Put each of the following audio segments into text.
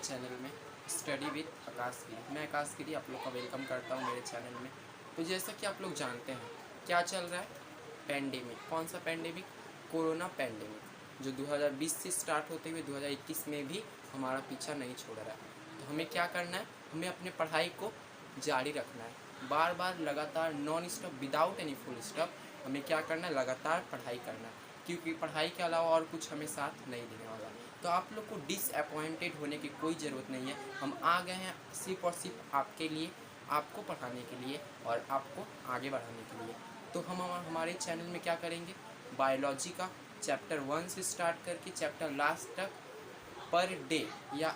Channel में study with आकाश गिरी। मैं आकाश गिरी आप लोग का वेलकम करता हूँ मेरे चैनल में। तो जैसा कि आप लोग जानते हैं क्या चल रहा है, पैंडेमिक। कौन सा पैंडेमिक? कोरोना पैंडेमिक, जो 2020 से स्टार्ट होते हुए 2021 में भी हमारा पीछा नहीं छोड़ रहा है। तो हमें क्या करना है, हमें अपने पढ़ाई को जारी रखना है, बार बार लगातार non stop without any full stop हमें क्या करना है, लगातार पढ़ाई करना है, क्योंकि पढ़ाई के अलावा और कुछ हमें साथ नहीं देने वाला। तो आप लोग को डिसअपॉइंटेड होने की कोई ज़रूरत नहीं है। हम आ गए हैं सिर्फ और सिर्फ आपके लिए, आपको पढ़ाने के लिए और आपको आगे बढ़ाने के लिए। तो हम हमारे चैनल में क्या करेंगे, बायोलॉजी का चैप्टर 1 से स्टार्ट करके चैप्टर लास्ट तक पर डे, या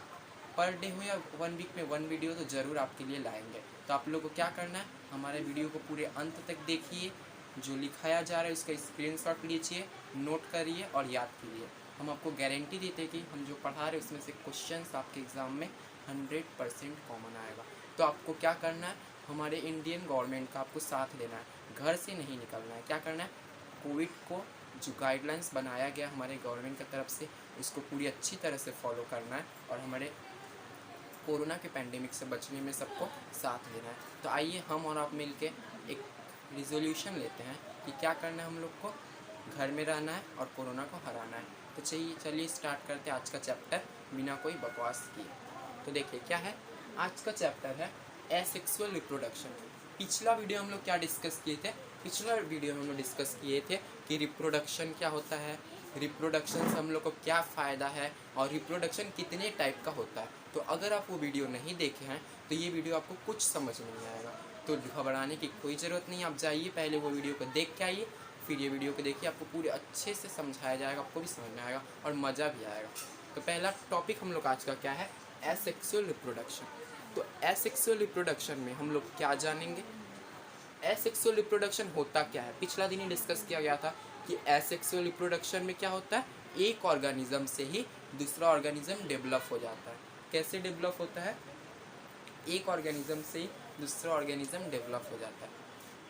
पर डे हो या 1 वीक में 1 वीडियो तो ज़रूर आपके लिए लाएंगे। तो आप लोग को क्या करना है, हमारे वीडियो को पूरे अंत तक देखिए, जो लिखाया जा रहा है उसका स्क्रीनशॉट लीजिए, नोट करिए और याद कीजिए। हम आपको गारंटी देते हैं कि हम जो पढ़ा रहे हैं उसमें से क्वेश्चंस आपके एग्ज़ाम में 100% कॉमन आएगा। तो आपको क्या करना है, हमारे इंडियन गवर्नमेंट का आपको साथ देना है, घर से नहीं निकलना है। क्या करना है, कोविड को जो गाइडलाइंस बनाया गया हमारे गवर्नमेंट की तरफ से उसको पूरी अच्छी तरह से फॉलो करना है और हमारे कोरोना के पैंडेमिक से बचने में सबको साथ देना है। तो आइए हम और आप मिलके एक रिजोल्यूशन लेते हैं कि क्या करना है, हम लोग को घर में रहना है और कोरोना को हराना है। तो चलिए स्टार्ट करते हैं आज का चैप्टर बिना कोई बकवास किए। तो देखिए क्या है, आज का चैप्टर है एसेक्सुअल रिप्रोडक्शन। पिछला वीडियो हम लोग क्या डिस्कस किए थे, पिछला वीडियो में हम लोग डिस्कस किए थे कि रिप्रोडक्शन क्या होता है, रिप्रोडक्शन से हम लोग को क्या फ़ायदा है और रिप्रोडक्शन कितने टाइप का होता है। तो अगर आप वो वीडियो नहीं देखे हैं तो ये वीडियो आपको कुछ समझ नहीं आएगा। तो घबराने की कोई ज़रूरत नहीं, आप जाइए पहले वो वीडियो को देख के आइए, फिर ये वीडियो को देखिए, आपको पूरे अच्छे से समझाया जाएगा, आपको भी समझ में आएगा और मज़ा भी आएगा। तो पहला टॉपिक हम लोग आज का क्या है, एसेक्सुअल रिप्रोडक्शन। तो एसेक्सुअल रिप्रोडक्शन में हम लोग क्या जानेंगे, एसेक्सुअल रिप्रोडक्शन होता क्या है। पिछला दिन ही डिस्कस किया गया था कि एसेक्सुअल रिप्रोडक्शन में क्या होता है, एक ऑर्गेनिज्म से ही दूसरा ऑर्गेनिज्म डेवलप हो जाता है। कैसे डेवलप होता है, एक ऑर्गेनिज्म से ही दूसरा ऑर्गेनिज्म डेवलप हो जाता है।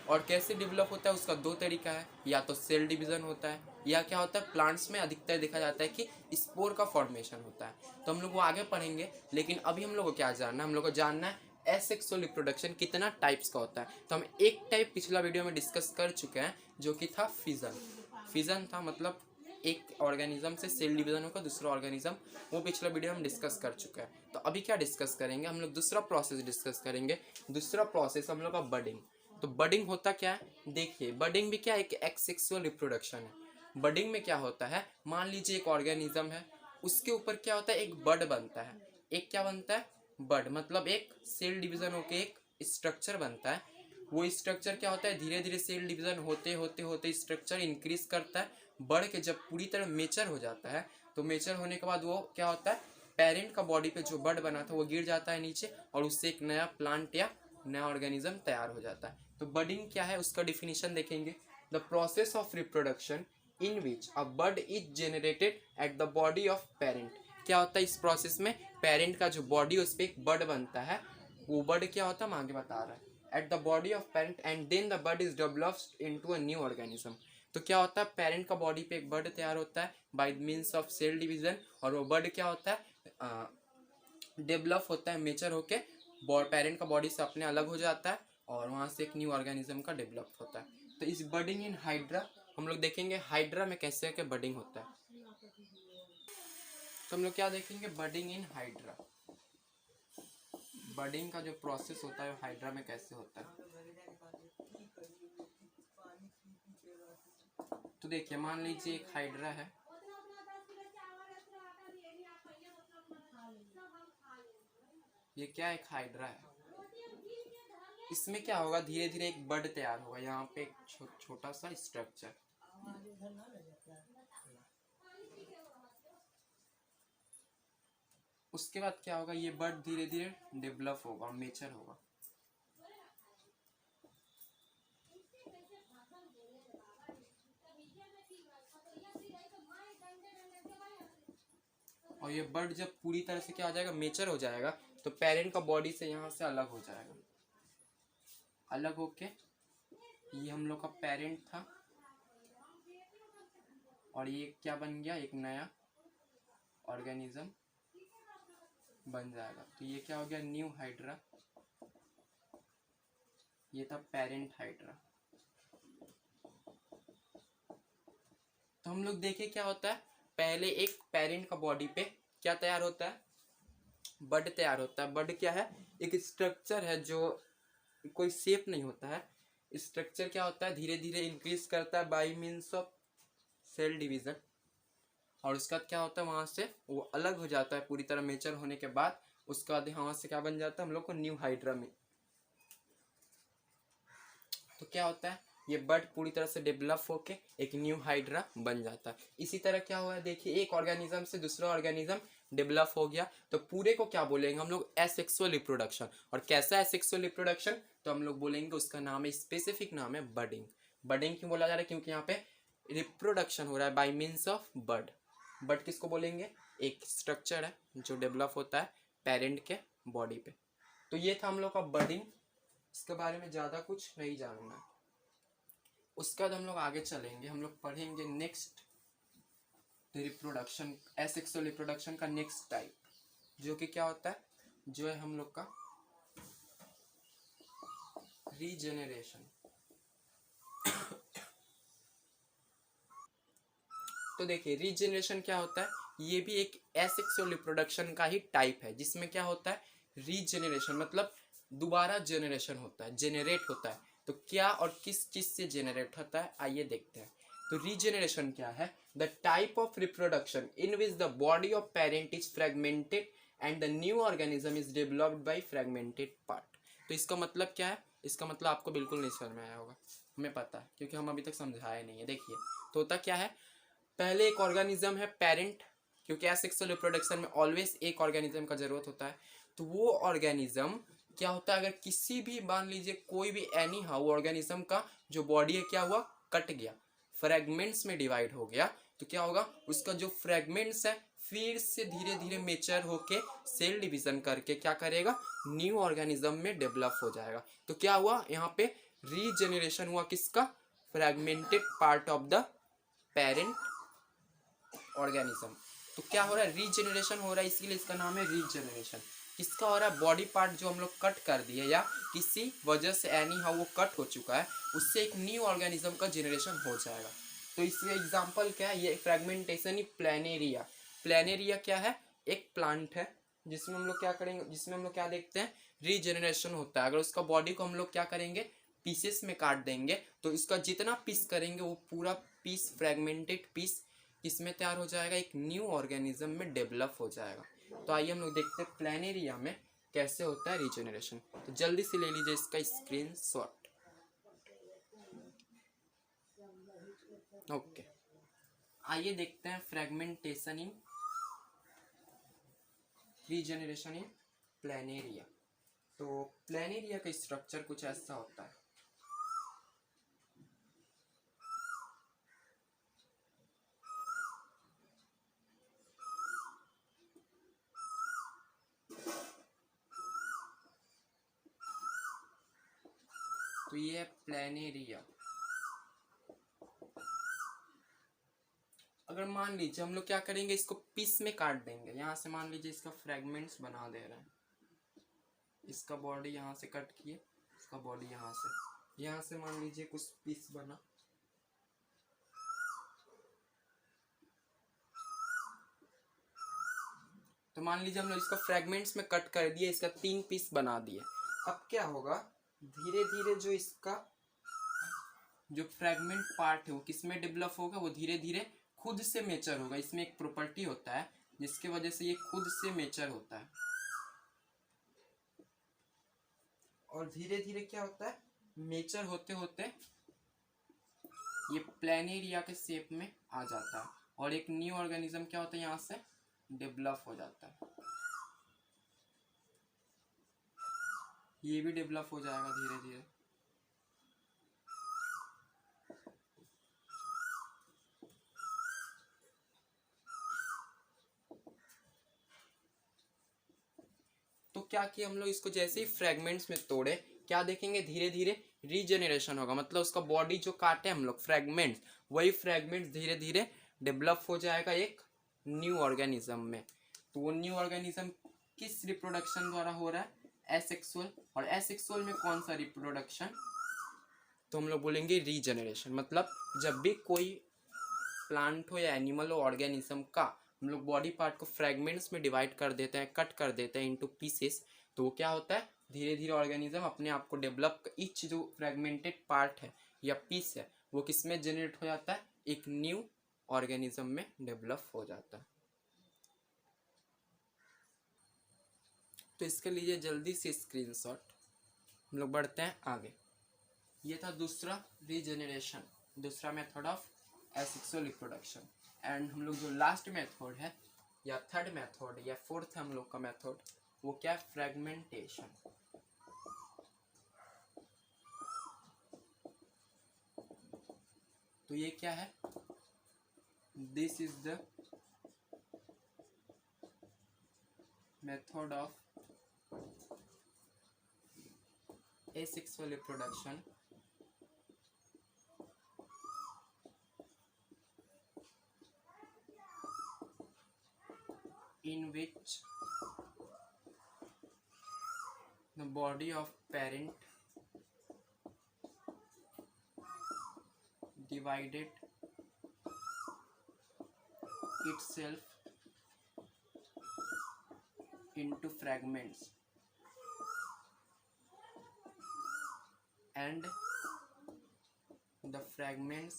और कैसे डेवलप होता है, उसका दो तरीका है, या तो सेल डिवीज़न होता है, या क्या होता है, प्लांट्स में अधिकतर देखा जाता है कि स्पोर का फॉर्मेशन होता है। तो हम लोग वो आगे पढ़ेंगे, लेकिन अभी हम लोग को क्या जानना है, हम लोग को जानना है एसेक्सुअल रिप्रोडक्शन कितना टाइप्स का होता है। तो हम एक टाइप पिछला वीडियो में डिस्कस कर चुके हैं जो कि था फिजन। फिजन था मतलब एक ऑर्गेनिज्म से सेल डिवीजन होकर दूसरा ऑर्गेनिज्म, वो पिछला वीडियो हम डिस्कस कर चुके हैं। तो अभी क्या डिस्कस करेंगे, हम लोग दूसरा प्रोसेस डिस्कस करेंगे। दूसरा प्रोसेस हम लोग का बडिंग। तो बडिंग होता क्या है, देखिए बडिंग भी क्या एक एक्सेक्सुअल रिप्रोडक्शन है। बडिंग में क्या होता है, मान लीजिए एक ऑर्गेनिज्म है, उसके ऊपर क्या होता है, एक बड बनता है। एक क्या बनता है, बड, मतलब एक सेल डिवीजन होकर एक स्ट्रक्चर बनता है। वो स्ट्रक्चर क्या होता है, धीरे धीरे सेल डिवीजन होते होते होते स्ट्रक्चर इंक्रीज करता है, बढ़ के जब पूरी तरह मेचर हो जाता है, तो मेचर होने के बाद वो क्या होता है, पेरेंट का बॉडी पे जो बड बना था वो गिर जाता है नीचे और उससे एक नया प्लांट या नया ऑर्गेनिज्म तैयार हो जाता है। तो बडिंग क्या है, उसका डिफिनीशन देखेंगे, the process of reproduction in which a bud is generated at the body of parent. क्या होता है इस प्रोसेस में, पेरेंट का जो बॉडी उस पर एक बड बनता है, वो बड क्या होता है, आगे बता रहा है, at the body of parent and then the bud is developed into a new organism. तो क्या होता है, पेरेंट का बॉडी पे एक बर्ड तैयार होता है by means of cell division, और वो बर्ड क्या होता है, डेवलप होता है, मेचर होके पेरेंट का बॉडी से अपने अलग हो जाता है और वहाँ से एक न्यू ऑर्गेनिज्म का डेवलप होता है। तो इस बडिंग इन हाइड्रा हम लोग देखेंगे, हाइड्रा में कैसे के बडिंग होता है। तो हम लोग क्या देखेंगे, बडिंग इन हाइड्रा। बडिंग का जो प्रोसेस होता है वो हाइड्रा में कैसे होता है। तो देखिए मान लीजिए एक हाइड्रा है, ये क्या एक हाइड्रा है, इसमें क्या होगा, धीरे धीरे एक बड तैयार होगा, यहाँ पे एक छोटा सा स्ट्रक्चर, उसके बाद क्या होगा, ये बड धीरे धीरे डेवलप होगा, मेचर होगा। और ये बर्ड जब पूरी तरह से क्या हो जाएगा, मेचर हो जाएगा, तो पेरेंट का बॉडी से यहाँ से अलग हो जाएगा। अलग होके ये हम लोग का पेरेंट था और ये क्या बन गया, एक नया ऑर्गेनिज्म बन जाएगा। तो ये क्या हो गया, न्यू हाइड्रा, ये था पेरेंट हाइड्रा। तो हम लोग देखें क्या होता है, पहले एक पेरेंट का बॉडी पे क्या तैयार होता है, बड तैयार होता है। बड क्या है, एक स्ट्रक्चर है जो कोई शेप नहीं होता है। स्ट्रक्चर क्या होता है, धीरे धीरे इंक्रीज करता है by means of cell division, और उसका क्या होता है, वहां से वो अलग हो जाता है पूरी तरह मेचर होने के बाद। उसके बाद वहां से क्या बन जाता है हम लोग को, न्यू हाइड्रा में। तो क्या होता है, ये बड पूरी तरह से डेवलप होके एक न्यू हाइड्रा बन जाता है। इसी तरह क्या हुआ है, देखिए एक ऑर्गेनिज्म से दूसरा ऑर्गेनिज्म डेवलप हो गया, तो पूरे को क्या बोलेंगे हम लोग, एसेक्सुअल रिप्रोडक्शन। और कैसा एसेक्सुअल रिप्रोडक्शन, तो हम लोग बोलेंगे उसका नाम है, स्पेसिफिक नाम है बडिंग। बडिंग क्यों बोला जा रहा है, क्योंकि यहाँ पे रिप्रोडक्शन हो रहा है बाय मीन्स ऑफ बड। बड किसको बोलेंगे, एक स्ट्रक्चर है जो डेवलप होता है पेरेंट के बॉडी पे। तो ये था हम लोग का बडिंग, इसके बारे में ज़्यादा कुछ नहीं जानना है। उसके बाद हम लोग आगे चलेंगे, हम लोग पढ़ेंगे नेक्स्ट रिप्रोडक्शन, एसेक्सुअल रिप्रोडक्शन का नेक्स्ट टाइप, जो कि क्या होता है, जो है हम लोग का रीजेनरेशन। तो देखिए रीजेनरेशन क्या होता है, ये भी एक एसेक्सुअल रिप्रोडक्शन का ही टाइप है, जिसमें क्या होता है, रीजेनरेशन मतलब दोबारा जेनरेशन होता है, जेनरेट होता है। तो क्या और किस चीज से जेनरेट होता है, आइए देखते हैं। तो रीजेनरेशन क्या है, the type of reproduction in which the body of parent is fragmented and the new organism is developed by fragmented part. तो इसका मतलब क्या है, इसका मतलब आपको बिल्कुल नहीं समझ में आया होगा, हमें पता है क्योंकि हम अभी तक समझाए नहीं है। देखिए तो होता क्या है, पहले एक ऑर्गेनिज्म है पेरेंट, क्योंकि एसेक्सुअल रिप्रोडक्शन में ऑलवेज एक ऑर्गेनिज्म का जरूरत होता है। तो वो ऑर्गेनिज्म क्या होता है, अगर किसी भी मान लीजिए कोई भी एनी हाउ ऑर्गेनिज्म का जो बॉडी है क्या हुआ, कट गया, फ्रेगमेंट्स में डिवाइड हो गया, तो क्या होगा, उसका जो फ्रेगमेंट्स है फिर से धीरे धीरे मेचर होके सेल डिवीजन करके क्या करेगा, न्यू ऑर्गेनिज्म में डेवलप हो जाएगा। तो क्या हुआ यहाँ पे, रीजेनरेशन हुआ किसका, fragmented part of the parent organism. तो क्या हो रहा है, रीजेनरेशन हो रहा है, इसीलिए इसका नाम है रीजेनरेशन। किसका हो रहा है, बॉडी पार्ट जो हम लोग कट कर दिए या किसी वजह से एनी हाउ वो कट हो चुका है, उससे एक न्यू ऑर्गेनिज्म का जनरेशन हो जाएगा। तो इसका एग्जांपल क्या है, ये फ्रेगमेंटेशन प्लेनेरिया। प्लेनेरिया क्या है, एक प्लांट है जिसमें हम लोग क्या करेंगे, जिसमें हम लोग क्या देखते हैं, रीजेनरेशन होता है। अगर उसका बॉडी को हम लोग क्या करेंगे, पीसेस में काट देंगे, तो इसका जितना पीस करेंगे वो पूरा पीस, फ्रेगमेंटेड पीस किसमें तैयार हो जाएगा, एक न्यू ऑर्गेनिज्म में डेवलप हो जाएगा। तो आइए हम लोग देखते हैं प्लेनेरिया में कैसे होता है रीजेनरेशन। तो जल्दी से ले लीजिए इसका स्क्रीनशॉट। ओके, आइए देखते हैं फ्रेगमेंटेशन इन रीजेनरेशन इन प्लेनेरिया। तो प्लेनेरिया का स्ट्रक्चर कुछ ऐसा होता है। तो ये है प्लेनेरिया। अगर मान लीजिए हम लोग क्या करेंगे, इसको पीस में काट देंगे, यहाँ से मान लीजिए इसका फ्रेगमेंट्स बना दे रहे हैं, इसका बॉडी यहाँ से कट किए, इसका बॉडी यहाँ से मान लीजिए कुछ पीस बना, तो मान लीजिए हम लोग इसका फ्रेगमेंट्स में कट कर दिए, इसका 3 पीस बना दिए। अब क्या होगा, धीरे धीरे जो इसका जो फ्रेगमेंट पार्ट है वो किस में डेवलप होगा, वो धीरे धीरे खुद से मेचर होगा। इसमें एक प्रॉपर्टी होता है जिसकी वजह से ये खुद से मेचर होता है, और धीरे धीरे क्या होता है, मेचर होते होते ये प्लेनेरिया के शेप में आ जाता है, और एक न्यू ऑर्गेनिज्म क्या होता है यहाँ से डेवलप हो जाता है। ये भी डेवलप हो जाएगा धीरे धीरे। तो क्या किया हम लोग, इसको जैसे ही फ्रेगमेंट्स में तोड़े, क्या देखेंगे, धीरे धीरे रीजेनरेशन होगा, मतलब उसका बॉडी जो काटे हम लोग फ्रेगमेंट्स, वही फ्रेगमेंट्स धीरे धीरे डेवलप हो जाएगा एक न्यू ऑर्गेनिज्म में। तो वो न्यू ऑर्गेनिज्म किस रिप्रोडक्शन द्वारा हो रहा है? एसेक्सुअल। और एसेक्सुअल में कौन सा रिप्रोडक्शन? तो हम लोग बोलेंगे रीजनरेशन। मतलब जब भी कोई प्लांट हो या एनिमल हो, ऑर्गेनिज्म का हम लोग बॉडी पार्ट को फ्रेगमेंट्स में डिवाइड कर देते हैं, कट कर देते हैं इनटू पीसेस, तो वो क्या होता है, धीरे धीरे ऑर्गेनिज्म अपने आप को डेवलप, ईच जो फ्रेगमेंटेड पार्ट है या पीस है वो किस में जनरेट हो जाता है? एक न्यू ऑर्गेनिज्म में डेवलप हो जाता है। तो इसके लिए जल्दी से स्क्रीनशॉट। हम लोग बढ़ते हैं आगे। ये था दूसरा रीजनरेशन, दूसरा method of asexual reproduction. And हम लोग जो लास्ट मेथड है या थर्ड मेथड या फोर्थ हम लोग का मेथड, वो क्या है? फ्रेगमेंटेशन। तो ये क्या है? This is the method of asexual reproduction in which the body of parent divided itself into fragments and the fragments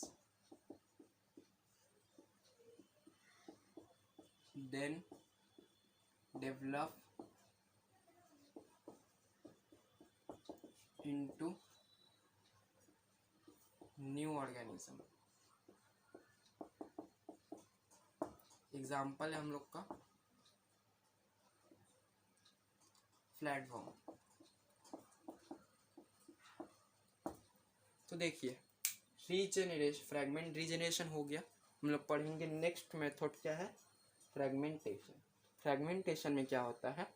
then develop into new organism। Example है हम लोग का फ्लैटवर्म। तो देखिए रीजनरेशन, फ्रैगमेंट रीजनरेशन हो गया। हम लोग पढ़ेंगे नेक्स्ट मेथड क्या है? फ्रैगमेंटेशन। फ्रैगमेंटेशन में क्या होता है?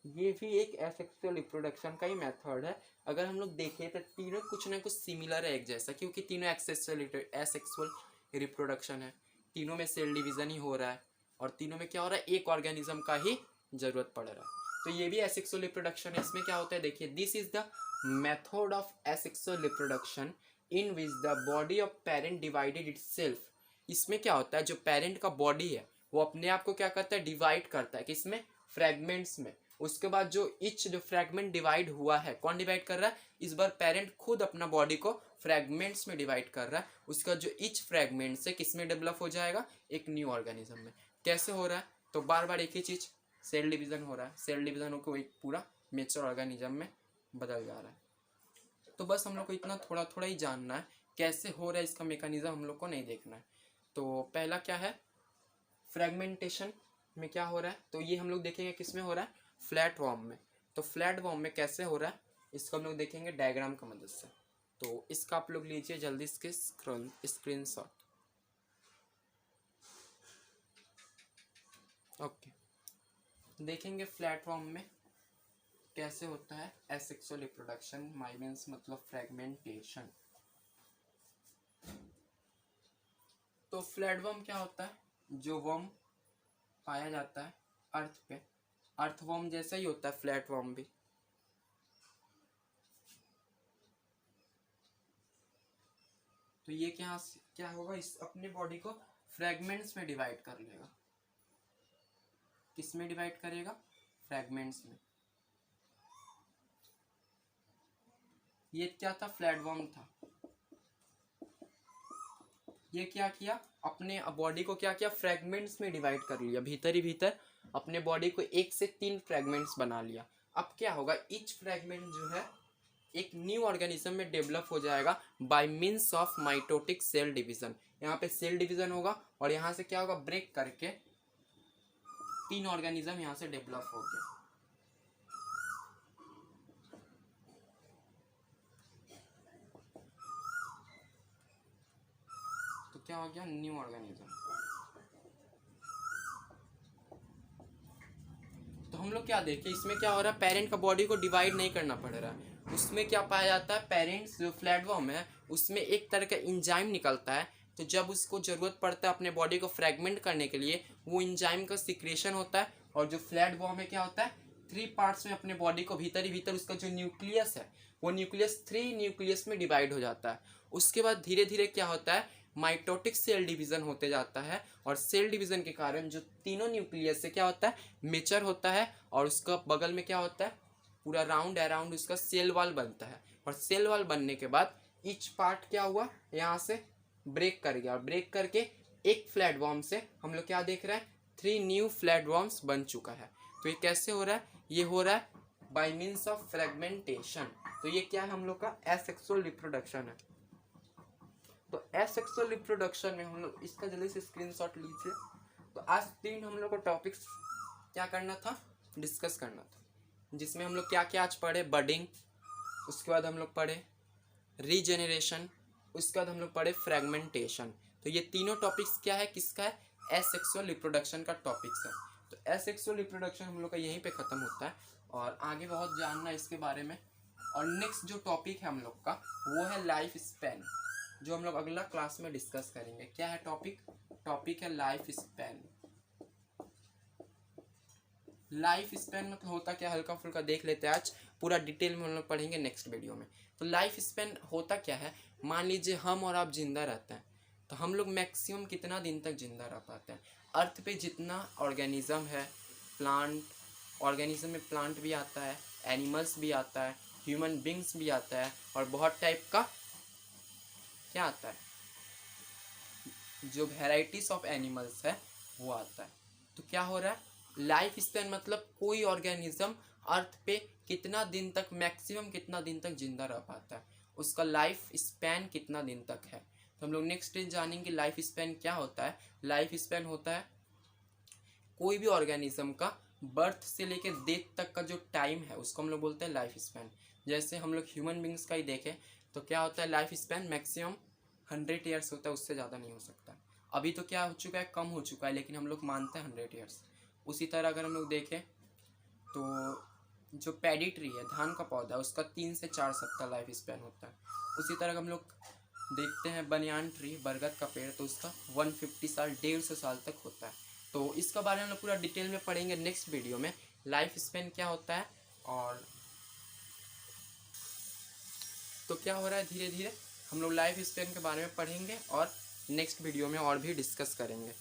ये भी एक एसेक्सुअल रिप्रोडक्शन का ही मेथड है। अगर हम लोग देखें तो तीनों कुछ ना कुछ सिमिलर है एक जैसा, क्योंकि तीनों एसेक्सुअल रिप्रोडक्शन है, तीनों में सेल डिवीजन ही हो रहा है और तीनों में क्या हो रहा है? एक ऑर्गेनिज्म का ही जरूरत पड़ रहा है। तो ये भी एसेक्सुअल रिप्रोडक्शन है। इसमें क्या होता है? देखिए, this is the method of asexual reproduction in which the body of parent divided itself. इसमें क्या होता है? जो पेरेंट का बॉडी है वो अपने आप को क्या करता है? डिवाइड करता है। किसमें? फ्रेगमेंट्स में। उसके बाद जो इच जो फ्रेगमेंट डिवाइड हुआ है, कौन डिवाइड कर रहा है? इस बार पेरेंट खुद अपना बॉडी को फ्रेगमेंट्स में डिवाइड कर रहा है। उसका जो इच फ्रेगमेंट से किस में डेवलप हो जाएगा? एक न्यू ऑर्गेनिज्म में। कैसे हो रहा है? तो बार बार एक ही चीज, सेल डिवीजन हो रहा है। सेल डिवीजन होकर एक पूरा मेच्योर ऑर्गेनिज्म में बदल जा रहा है। तो बस हम लोग को इतना थोड़ा थोड़ा ही जानना है, कैसे हो रहा है इसका मैकेनिज्म हम लोग को नहीं देखना है। तो पहला क्या है? फ्रेगमेंटेशन में क्या हो रहा है? तो ये हम लोग देखेंगे किस में हो रहा है? फ्लैट वॉर्म में। तो फ्लैट वॉर्म में कैसे हो रहा है इसको हम लोग देखेंगे डायग्राम का मदद से। तो इसका आप लोग लीजिए जल्दी इसके स्क्रीनशॉट। ओके, देखेंगे फ्लैट वॉर्म में कैसे होता है एसेक्सुअल रिप्रोडक्शन, माय मीन्स मतलब फ्रेगमेंटेशन। तो फ्लैट वॉर्म क्या होता है? जो वॉर्म पाया जाता है अर्थ पे, अर्थ वॉर्म जैसा ही होता है फ्लैट वॉर्म भी। तो ये क्या होगा? इस अपने बॉडी को फ्रेगमेंट्स में डिवाइड कर लेगा। किस में डिवाइड करेगा? फ्रेगमेंट्स में। ये क्या था? फ्लैट वॉर्म था। ये क्या किया? अपने बॉडी को क्या किया? फ्रेगमेंट्स में डिवाइड कर लिया। भीतर ही भीतर अपने बॉडी को 1 से 3 फ्रेगमेंट्स बना लिया। अब क्या होगा? ईच फ्रेगमेंट जो है एक न्यू ऑर्गेनिज्म में डेवलप हो जाएगा by means of mitotic cell division. यहाँ पे सेल डिवीजन होगा और यहाँ से क्या होगा? ब्रेक करके 3 ऑर्गेनिज्म यहाँ से डेवलप हो गया। तो क्या हो गया? New organism. तो हम लोग क्या देखें इसमें क्या हो रहा है? पेरेंट का बॉडी को डिवाइड नहीं करना पड़ रहा है। उसमें क्या पाया जाता है? पेरेंट्स जो फ्लैटवर्म है उसमें एक तरह का इंजाइम निकलता है। तो जब उसको जरूरत पड़ता है अपने बॉडी को फ्रेगमेंट करने के लिए, वो इंजाइम का सिक्रेशन होता है। और जो फ्लैटवर्म में क्या होता है? 3 पार्ट्स में अपने बॉडी को भीतर ही भीतर उसका जो न्यूक्लियस है वो न्यूक्लियस 3 न्यूक्लियस में डिवाइड हो जाता है। उसके बाद धीरे धीरे क्या होता है, माइटोटिक सेल डिवीजन होते जाता है और सेल डिवीजन के कारण जो तीनों न्यूक्लियस से क्या होता है, मेचर होता है और उसका बगल में क्या होता है, पूरा राउंड अराउंड उसका सेल वॉल बनता है। और सेल वॉल बनने के बाद ईच पार्ट क्या हुआ, यहाँ से ब्रेक कर गया और ब्रेक करके एक फ्लैटवॉर्म से हम लोग क्या देख रहे हैं, 3 न्यू फ्लैटवॉर्म्स बन चुका है। तो ये कैसे हो रहा है, ये हो रहा है बाय मीन्स ऑफ फ्रेगमेंटेशन। तो ये क्या है, हम लोग का एसेक्सुअल रिप्रोडक्शन है। तो एसेक्सुअल रिप्रोडक्शन में हम लोग इसका जल्दी से स्क्रीनशॉट लीजिए। तो आज 3 हम लोग को टॉपिक्स क्या करना था, डिस्कस करना था, जिसमें हम लोग क्या क्या आज पढ़े, बडिंग, उसके बाद हम लोग पढ़े रीजेनरेशन, उसके बाद हम लोग पढ़े फ्रेगमेंटेशन। तो ये तीनों टॉपिक्स क्या है, किसका है, एसेक्सुअल रिप्रोडक्शन का टॉपिक्स है। तो एसेक्सुअल रिप्रोडक्शन हम लोग का यहीं पे ख़त्म होता है और आगे बहुत जानना इसके बारे में। और नेक्स्ट जो टॉपिक है हम लोग का वो है लाइफ स्पैन, जो हम लोग अगला क्लास में डिस्कस करेंगे। क्या है टॉपिक, टॉपिक है लाइफ स्पैन। लाइफ स्पैन मतलब होता क्या, हल्का फुल्का देख लेते हैं, आज पूरा डिटेल में हम लोग पढ़ेंगे नेक्स्ट वीडियो में। तो लाइफ स्पैन होता क्या है, मान लीजिए हम और आप जिंदा रहते हैं तो हम लोग मैक्सिमम कितना दिन तक जिंदा रह पाते हैं। अर्थ पे जितना ऑर्गेनिज्म है, प्लांट, ऑर्गेनिज्म में प्लांट भी आता है, एनिमल्स भी आता है, ह्यूमन बींग्स भी आता है और बहुत टाइप का क्या आता है, जो वेराइटीज ऑफ एनिमल्स है वो आता है। तो क्या हो रहा है, लाइफ स्पैन मतलब कोई ऑर्गेनिज्म अर्थ पे कितना दिन तक, मैक्सिमम कितना दिन तक जिंदा रह पाता है, उसका लाइफ स्पैन कितना दिन तक है। तो हम लोग नेक्स्ट डे जानेंगे लाइफ स्पैन क्या होता है। लाइफ स्पैन होता है कोई भी ऑर्गेनिज्म का बर्थ से लेकर डेथ तक का जो टाइम है उसको हम लोग बोलते हैं लाइफ स्पैन। जैसे हम लोग ह्यूमन बींग्स का ही देखें तो क्या होता है, लाइफ स्पैन मैक्सिमम 100 ईयर्स होता है, उससे ज़्यादा नहीं हो सकता। अभी तो क्या हो चुका है, कम हो चुका है, लेकिन हम लोग मानते हैं 100 ईयर्स। उसी तरह अगर हम लोग देखें तो जो पैडी ट्री है, धान का पौधा, उसका 3 से 4 सप्ताह लाइफ स्पैन होता है। उसी तरह हम लोग देखते हैं बनियान ट्री, बरगद का पेड़, तो उसका 150 साल, 150 साल तक होता है। तो इसका बारे में हम लोग पूरा डिटेल में पढ़ेंगे नेक्स्ट वीडियो में, लाइफ स्पैन क्या होता है। और तो क्या हो रहा है, धीरे धीरे हम लोग लाइफ स्पैन के बारे में पढ़ेंगे और नेक्स्ट वीडियो में और भी डिस्कस करेंगे।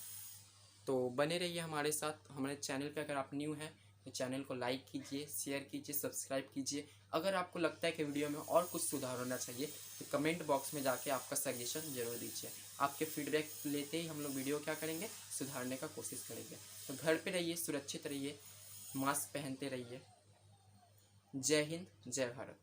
तो बने रहिए हमारे साथ। हमारे चैनल पे अगर आप न्यू हैं तो चैनल को लाइक कीजिए, शेयर कीजिए, सब्सक्राइब कीजिए। अगर आपको लगता है कि वीडियो में और कुछ सुधार होना चाहिए तो कमेंट बॉक्स में जाके आपका सजेशन जरूर दीजिए। आपके फीडबैक लेते ही हम लोग वीडियो क्या करेंगे, सुधारने का कोशिश करेंगे। तो घर पे रहिए, सुरक्षित रहिए, मास्क पहनते रहिए। जय हिंद, जय भारत।